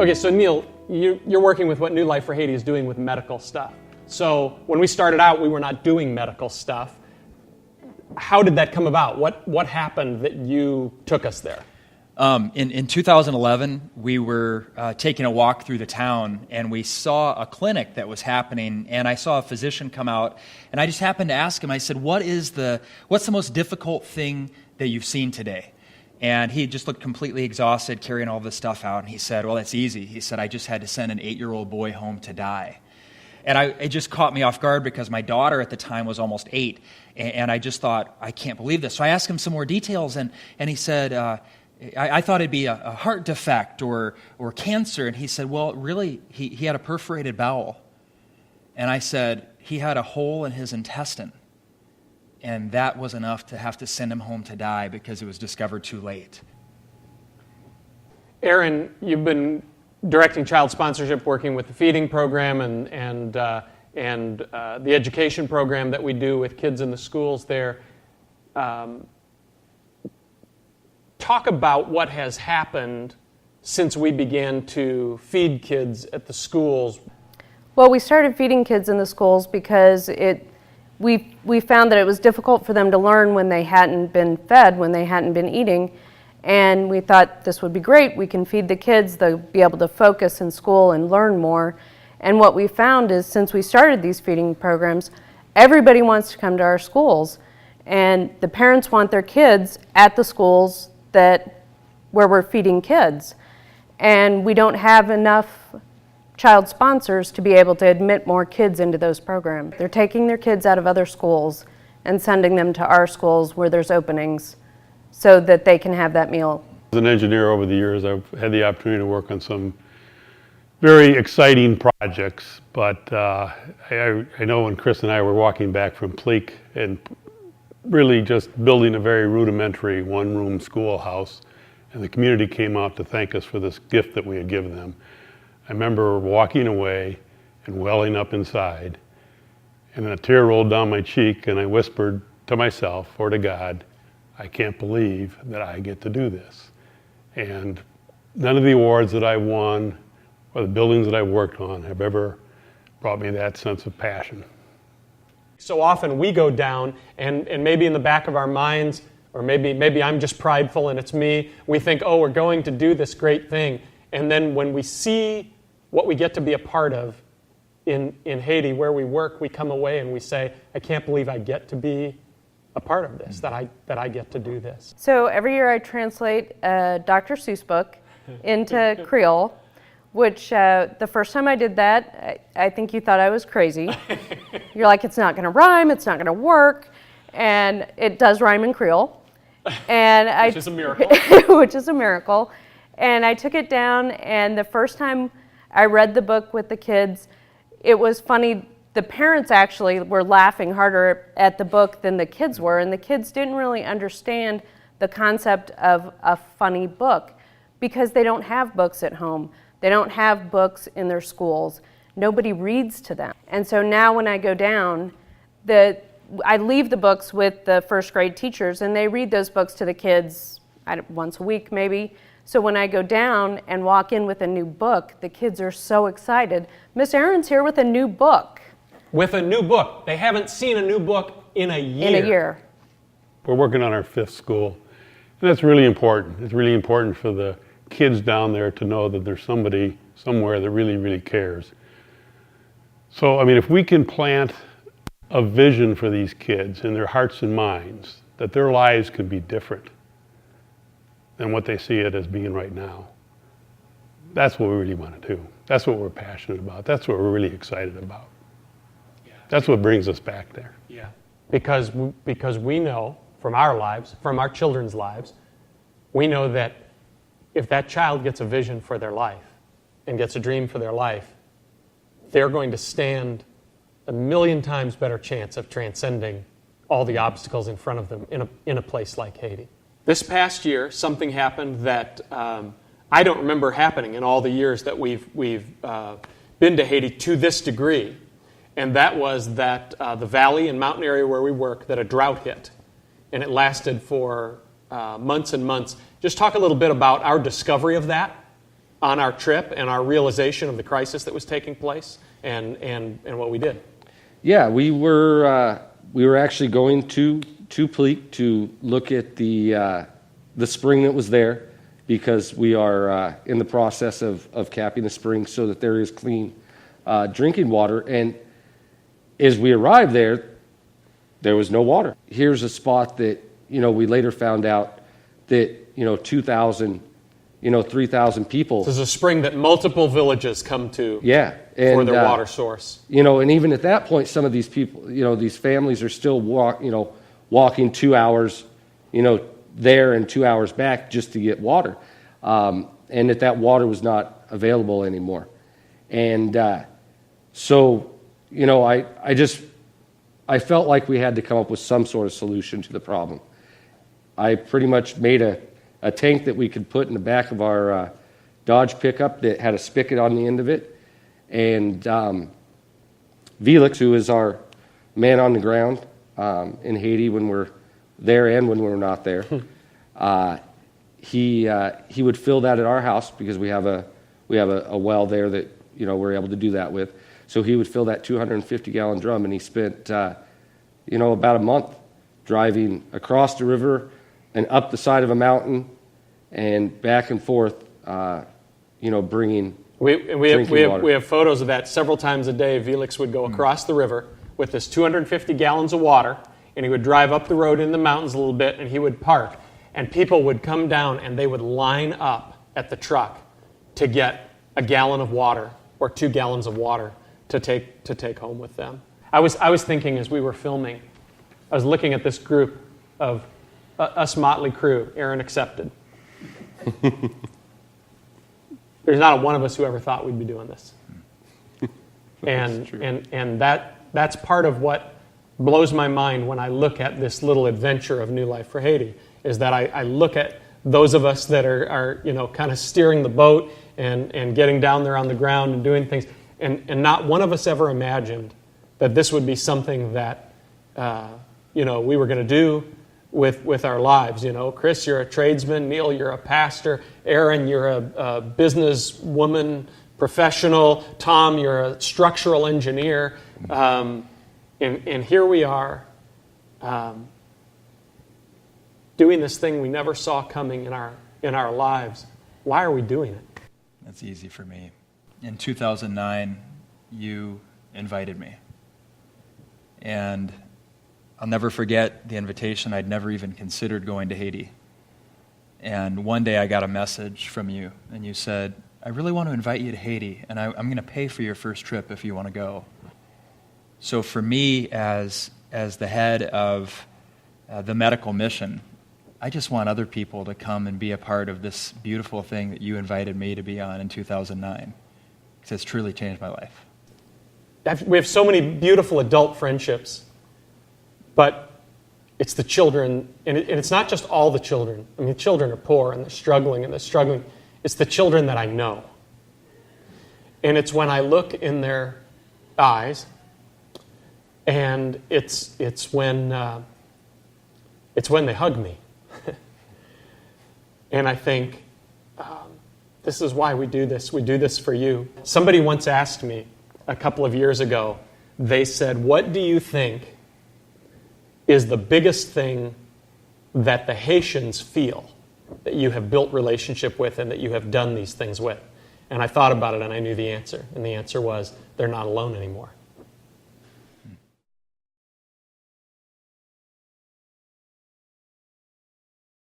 Okay, so Neil, you're working with what New Life for Haiti is doing with medical stuff. So when we started out, we were not doing medical stuff. How did that come about? What happened that you took us there? In 2011, we were taking a walk through the town, and we saw a clinic that was happening, and I saw a physician come out, and I just happened to ask him, I said, what's the most difficult thing that you've seen today? And he just looked completely exhausted, carrying all this stuff out, and he said, well, that's easy. He said, I just had to send an 8-year-old boy home to die. And it just caught me off guard because my daughter at the time was almost 8, and I just thought, I can't believe this. So I asked him some more details, and he said, I thought it'd be a heart defect or cancer. And he said, well, really, he had a perforated bowel. And I said, he had a hole in his intestine. And that was enough to have to send him home to die because it was discovered too late. Aaron, you've been directing child sponsorship, working with the feeding program and the education program that we do with kids in the schools there. Talk about what has happened since we began to feed kids at the schools. Well, we started feeding kids in the schools because we found that it was difficult for them to learn when they hadn't been fed, when they hadn't been eating. And we thought this would be great. We can feed the kids. They'll be able to focus in school and learn more. And what we found is since we started these feeding programs, everybody wants to come to our schools. And the parents want their kids at the schools where we're feeding kids. And we don't have enough child sponsors to be able to admit more kids into those programs. They're taking their kids out of other schools and sending them to our schools where there's openings so that they can have that meal. As an engineer over the years, I've had the opportunity to work on some very exciting projects, but I know when Chris and I were walking back from Pleak and really just building a very rudimentary one-room schoolhouse, and the community came out to thank us for this gift that we had given them. I remember walking away and welling up inside, and then a tear rolled down my cheek, and I whispered to myself or to God, I can't believe that I get to do this. And none of the awards that I won or the buildings that I've worked on have ever brought me that sense of passion. So often we go down and maybe in the back of our minds, or maybe I'm just prideful and it's me, we think, oh, we're going to do this great thing. And then when we see what we get to be a part of in Haiti where we work, we come away and we say, I can't believe I get to be a part of this, that I get to do this. So every year I translate a Dr. Seuss book into Creole, which the first time I did that, I think you thought I was crazy. You're like, it's not going to rhyme, it's not going to work, and it does rhyme in Creole. And which is a miracle. Which is a miracle. And I took it down, and the first time I read the book with the kids, it was funny. The parents actually were laughing harder at the book than the kids were, and the kids didn't really understand the concept of a funny book because they don't have books at home. They don't have books in their schools. Nobody reads to them. And so now when I go down, I leave the books with the first grade teachers, and they read those books to the kids once a week maybe. So when I go down and walk in with a new book, the kids are so excited. Miss Aaron's here with a new book. With a new book. They haven't seen a new book in a year. In a year. We're working on our 5th school, and that's really important. It's really important for the kids down there to know that there's somebody somewhere that really, really cares. So, I mean, if we can plant a vision for these kids in their hearts and minds, that their lives can be different than what they see it as being right now, that's what we really want to do. That's what we're passionate about. That's what we're really excited about. Yeah. That's what brings us back there. Yeah, because we know from our lives, from our children's lives, we know that if that child gets a vision for their life and gets a dream for their life, they're going to stand a million times better chance of transcending all the obstacles in front of them in a place like Haiti. This past year, something happened that I don't remember happening in all the years that we've been to Haiti to this degree, and that was that the valley and mountain area where we work, that a drought hit, and it lasted for months and months. Just talk a little bit about our discovery of that on our trip and our realization of the crisis that was taking place and what we did? Yeah, we were actually going to Pleak to look at the spring that was there, because we are in the process of capping the spring so that there is clean drinking water. And as we arrived there was no water. Here's a spot that, we later found out that, 2,000, 3,000 people. This is a spring that multiple villages come to and, for their water source. And even at that point, some of these people, these families are still walking 2 hours, there and 2 hours back just to get water. And that water was not available anymore. And so, I felt like we had to come up with some sort of solution to the problem. I pretty much made a tank that we could put in the back of our Dodge pickup that had a spigot on the end of it. And Felix, who is our man on the ground in Haiti when we're there and when we're not there, he would fill that at our house, because we have a well there that we're able to do that with. So he would fill that 250-gallon drum, and he spent about a month driving across the river and up the side of a mountain and back and forth, bringing we have photos of that. Several times a day, Felix would go across the river with this 250 gallons of water, and he would drive up the road in the mountains a little bit, and he would park. And people would come down, and they would line up at the truck to get a gallon of water or 2 gallons of water to take home with them. I was thinking as we were filming, I was looking at this group of us motley crew, Aaron accepted. There's not one of us who ever thought we'd be doing this. And that's part of what blows my mind when I look at this little adventure of New Life for Haiti, is that I look at those of us that are kind of steering the boat and getting down there on the ground and doing things, and not one of us ever imagined that this would be something that we were going to do with our lives. Chris, you're a tradesman. Neil, you're a pastor. Aaron, you're a business woman, professional. Tom, you're a structural engineer. And here we are doing this thing we never saw coming in our lives. Why are we doing it? That's easy for me. In 2009, you invited me. And I'll never forget the invitation. I'd never even considered going to Haiti. And one day I got a message from you, and you said, I really want to invite you to Haiti, and I'm going to pay for your first trip if you want to go. So for me, as the head of the medical mission, I just want other people to come and be a part of this beautiful thing that you invited me to be on in 2009, because it's truly changed my life. We have so many beautiful adult friendships, but it's the children, and it's not just all the children. I mean, children are poor, and they're struggling. It's the children that I know. And it's when I look in their eyes, and it's when they hug me. And I think, this is why we do this. We do this for you. Somebody once asked me a couple of years ago, they said, what do you think is the biggest thing that the Haitians feel that you have built relationship with and that you have done these things with? And I thought about it, and I knew the answer. And the answer was, they're not alone anymore.